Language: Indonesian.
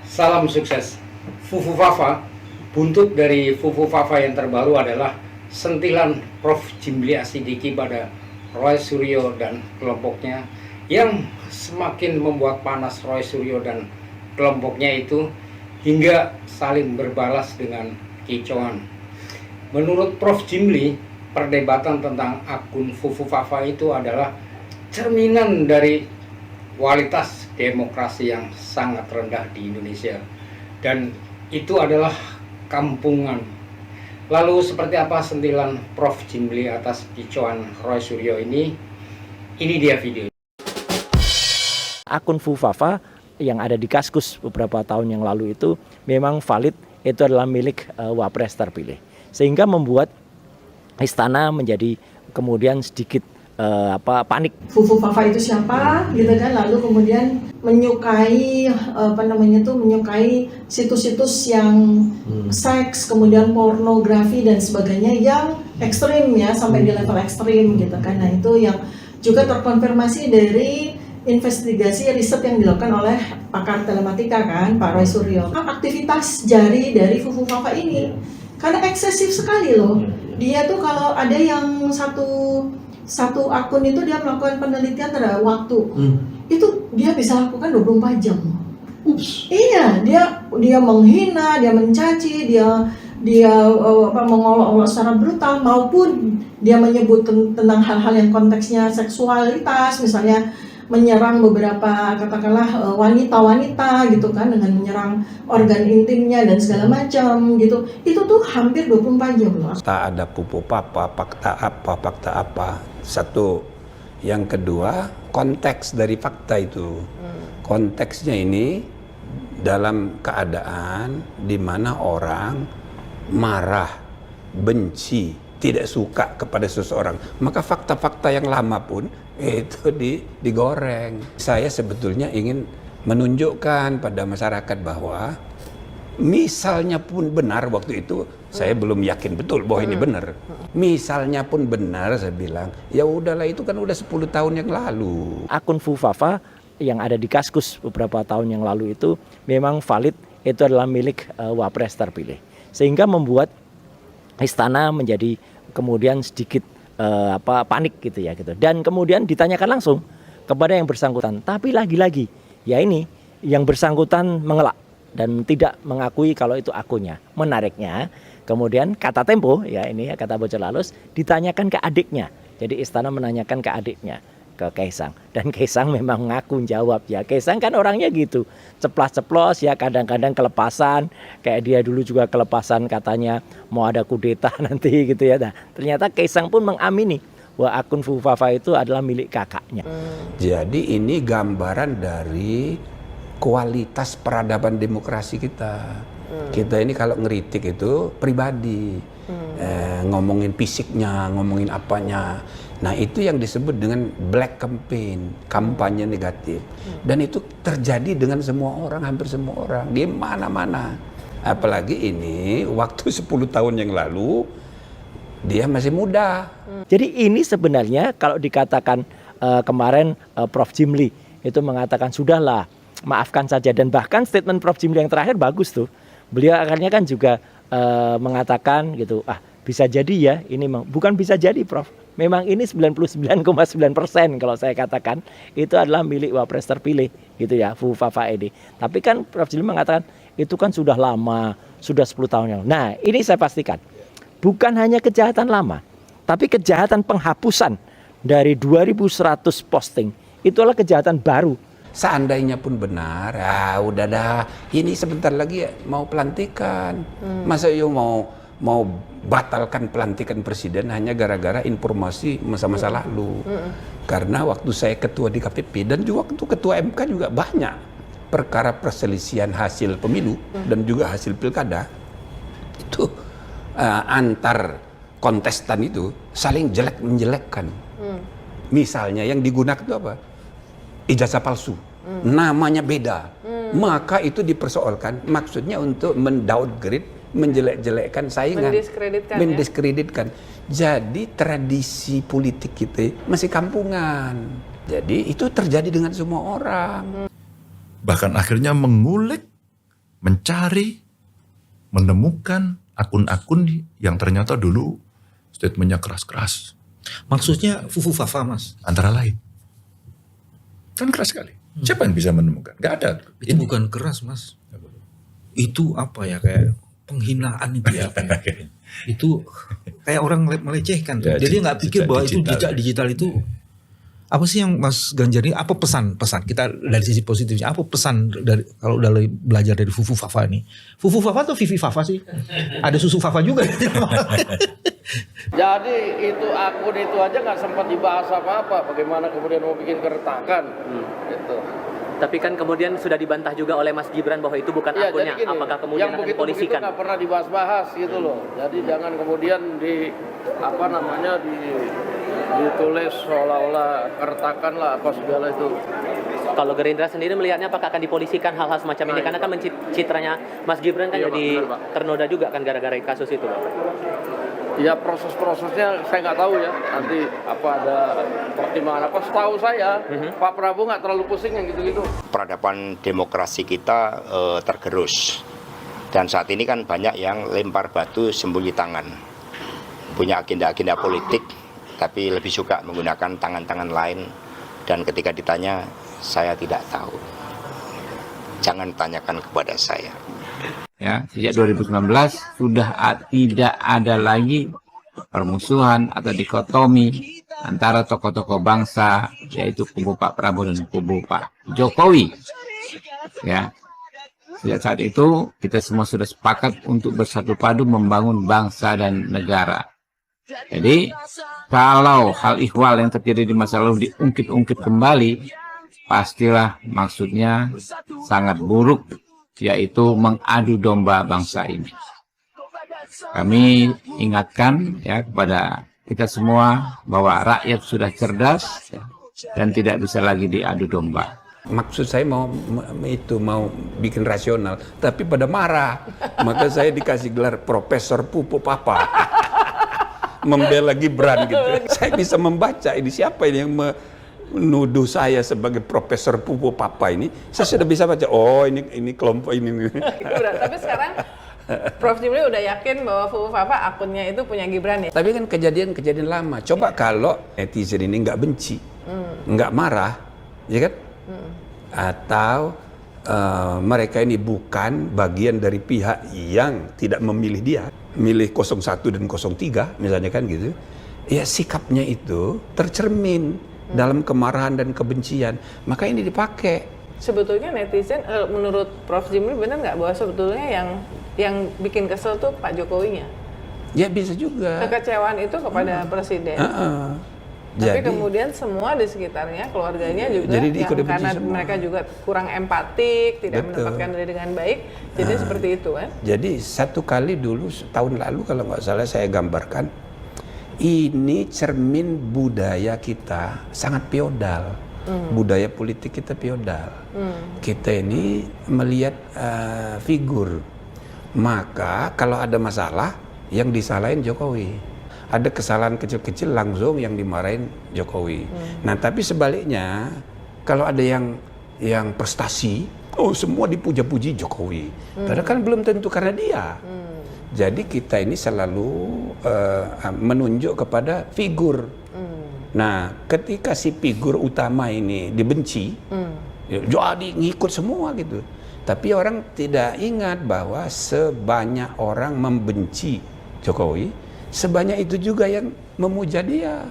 Salam sukses. Fufu Fafa, buntut dari Fufu Fafa yang terbaru adalah sentilan Prof. Jimli Asidiki pada Roy Suryo dan kelompoknya yang semakin membuat panas Roy Suryo dan kelompoknya itu hingga saling berbalas dengan kicauan. Menurut Prof. Jimli, perdebatan tentang akun Fufu Fafa itu adalah cerminan dari kualitas demokrasi yang sangat rendah di Indonesia, dan itu adalah kampungan. Lalu seperti apa sentilan Prof. Jimli atas kicauan Roy Suryo ini? Ini dia video. Akun Fufu Fafa yang ada di Kaskus beberapa tahun yang lalu itu memang valid, itu adalah milik Wapres terpilih, sehingga membuat istana menjadi kemudian sedikit panik. Fufu Fafa itu siapa gitu kan, lalu kemudian menyukai menyukai situs-situs yang seks, kemudian pornografi dan sebagainya yang ekstrim ya, sampai di level ekstrim gitu kan. Nah, itu yang juga terkonfirmasi dari investigasi riset yang dilakukan oleh pakar telematika kan, Pak Roy Suryo. Aktivitas jari dari Fufu Fafa ini karena eksesif sekali loh. Dia tuh kalau ada yang satu akun itu dia melakukan penelitian terhadap waktu, itu dia bisa lakukan 24 jam. Iya, dia menghina, dia mencaci, dia mengolok-olok secara brutal, maupun dia menyebut tentang hal-hal yang konteksnya seksualitas, misalnya menyerang beberapa katakanlah wanita-wanita gitu kan, dengan menyerang organ intimnya dan segala macam gitu. Itu tuh hampir 24 jam loh. Tak ada Fufu Fafa, fakta apa. Satu. Yang kedua, konteks dari fakta itu. Konteksnya ini dalam keadaan di mana orang marah, benci, tidak suka kepada seseorang, maka fakta-fakta yang lama pun itu digoreng. Saya sebetulnya ingin menunjukkan pada masyarakat bahwa misalnya pun benar waktu itu, saya belum yakin betul bahwa ini benar. Misalnya pun benar, saya bilang, ya udahlah, itu kan udah 10 tahun yang lalu. Akun Fufu Fafa yang ada di Kaskus beberapa tahun yang lalu itu memang valid, itu adalah milik Wapres terpilih, sehingga membuat istana menjadi kemudian sedikit panik gitu ya gitu. Dan kemudian ditanyakan langsung kepada yang bersangkutan, tapi lagi-lagi ya ini yang bersangkutan mengelak dan tidak mengakui kalau itu akunnya. Menariknya kemudian kata Tempo ya, ini ya, kata Bocor Lalus, ditanyakan ke adiknya. Jadi istana menanyakan ke adiknya, ke Kaisang, dan Kaisang memang ngaku jawab ya. Kaisang kan orangnya gitu, ceplas-ceplos ya, kadang-kadang kelepasan, kayak dia dulu juga kelepasan katanya mau ada kudeta nanti gitu ya. Nah, ternyata Kaisang pun mengamini bahwa akun Fufu Fafa itu adalah milik kakaknya. Jadi ini gambaran dari kualitas peradaban demokrasi kita. Kita ini kalau ngeritik itu pribadi, ngomongin fisiknya, ngomongin apanya. Nah, itu yang disebut dengan black campaign, kampanye negatif. Dan itu terjadi dengan semua orang, hampir semua orang, di mana-mana. Apalagi ini waktu 10 tahun yang lalu, dia masih muda. Jadi ini sebenarnya kalau dikatakan kemarin Prof. Jimli itu mengatakan sudahlah, maafkan saja, dan bahkan statement Prof. Jimli yang terakhir bagus tuh. Beliau akhirnya kan juga mengatakan gitu, bisa jadi ya, ini bukan bisa jadi Prof. Memang ini 99,9% kalau saya katakan itu adalah milik Wapres terpilih gitu ya, Fufu Fafa ini. Tapi kan Prof. Jimli mengatakan itu kan sudah lama, sudah 10 tahun yang lalu. Nah, ini saya pastikan bukan hanya kejahatan lama, tapi kejahatan penghapusan dari 2100 posting itu adalah kejahatan baru. Seandainya pun benar, ya udah dah, ini sebentar lagi ya mau pelantikan. Masa yo mau batalkan pelantikan presiden hanya gara-gara informasi masa-masa lalu. Karena waktu saya ketua di KPP dan juga waktu ketua MK juga banyak perkara perselisihan hasil pemilu dan juga hasil pilkada. Itu antar kontestan itu saling jelek menjelekkan. Misalnya yang digunakan itu apa? Ijazah palsu, namanya beda, maka itu dipersoalkan, maksudnya untuk mendowngrade, menjelek-jelekkan saingan, mendiskreditkan. Jadi tradisi politik kita masih kampungan. Jadi itu terjadi dengan semua orang. Bahkan akhirnya mengulik mencari, menemukan akun-akun yang ternyata dulu statementnya keras-keras. Maksudnya Fufu Fafa, Mas? Antara lain. Kan keras sekali. Siapa yang bisa menemukan? Gak ada. Itu bukan keras, Mas. Itu apa ya, kayak penghinaan itu ya. Itu kayak orang melecehkan. Ya, Jadi nggak pikir bahwa itu digital. jejak digital itu. Apa sih yang Mas Ganjar ini, apa pesan kita dari sisi positifnya, apa pesan dari kalau dari belajar dari Fufu Fafa ini? Fufu Fafa atau Vivi Fafa sih? Ada susu Fafa juga. Jadi itu akun itu aja nggak sempat dibahas apa-apa. Bagaimana kemudian mau bikin keretakan, gitu. Tapi kan kemudian sudah dibantah juga oleh Mas Gibran bahwa itu bukan Ya, akunnya. jadi gini, Apakah kemudian yang akan begitu dipolisikan? nggak pernah dibahas-bahas gitu loh. Jadi jangan kemudian ditulis seolah-olah keretakan lah apa segala itu. Kalau Gerindra sendiri melihatnya apakah akan dipolisikan hal-hal semacam ini? Karena kan citranya Mas Gibran kan Iya, jadi Pak, benar, Pak. ternoda juga kan gara-gara kasus itu, Pak. Ya proses-prosesnya saya nggak tahu ya. Nanti apa ada pertimbangan apa? Setahu saya Pak Prabowo nggak terlalu pusing yang gitu-gitu. Peradaban demokrasi kita tergerus. Dan saat ini kan banyak yang lempar batu sembunyi tangan. Punya agenda-agenda politik, tapi lebih suka menggunakan tangan-tangan lain. Dan ketika ditanya, saya tidak tahu. Jangan tanyakan kepada saya. Ya, sejak 2019 sudah tidak ada lagi permusuhan atau dikotomi antara tokoh-tokoh bangsa, yaitu kubu Pak Prabowo dan kubu Pak Jokowi. Ya, sejak saat itu kita semua sudah sepakat untuk bersatu padu membangun bangsa dan negara. Jadi kalau hal ihwal yang terjadi di masa lalu diungkit-ungkit kembali, pastilah maksudnya sangat buruk, yaitu mengadu domba bangsa ini. Kami ingatkan ya kepada kita semua bahwa rakyat sudah cerdas ya, dan tidak bisa lagi diadu domba. Maksud saya mau bikin rasional, tapi pada marah. Maka saya dikasih gelar Profesor Pupu Papa. Membela Gibran gitu. Saya bisa membaca ini siapa ini yang menuduh saya sebagai Profesor Pupu Papa ini. Saya sudah bisa baca. Oh ini kelompok ini. Gibran. Tapi sekarang Prof. Jimli udah yakin bahwa Fufu Fafa akunnya itu punya Gibran ya? Tapi kan kejadian lama. Coba kalau netizen ini nggak benci, nggak marah, ya kan? Atau mereka ini bukan bagian dari pihak yang tidak memilih dia, milih 01 dan 03 misalnya kan gitu. Ya sikapnya itu tercermin dalam kemarahan dan kebencian. Maka ini dipakai. Sebetulnya netizen, menurut Prof. Jimli benar nggak bahwa sebetulnya yang bikin kesel tuh Pak Jokowinya? Ya bisa juga. Kekecewaan itu kepada presiden. Tapi kemudian semua di sekitarnya, keluarganya juga, karena semua. Mereka juga kurang empatik, tidak menempatkan diri dengan baik, jadi seperti itu kan? Jadi satu kali dulu, tahun lalu kalau nggak salah saya gambarkan, ini cermin budaya kita sangat feodal. Budaya politik kita feodal. Kita ini melihat figur. Maka kalau ada masalah, yang disalahin Jokowi. Ada kesalahan kecil-kecil langsung yang dimarahin Jokowi. Nah tapi sebaliknya, kalau ada yang prestasi, oh semua dipuja-puji Jokowi. Padahal kan belum tentu karena dia. Jadi kita ini selalu menunjuk kepada figur. Nah, ketika si figur utama ini dibenci, jadi ngikut semua gitu. Tapi orang tidak ingat bahwa sebanyak orang membenci Jokowi, sebanyak itu juga yang memuja dia.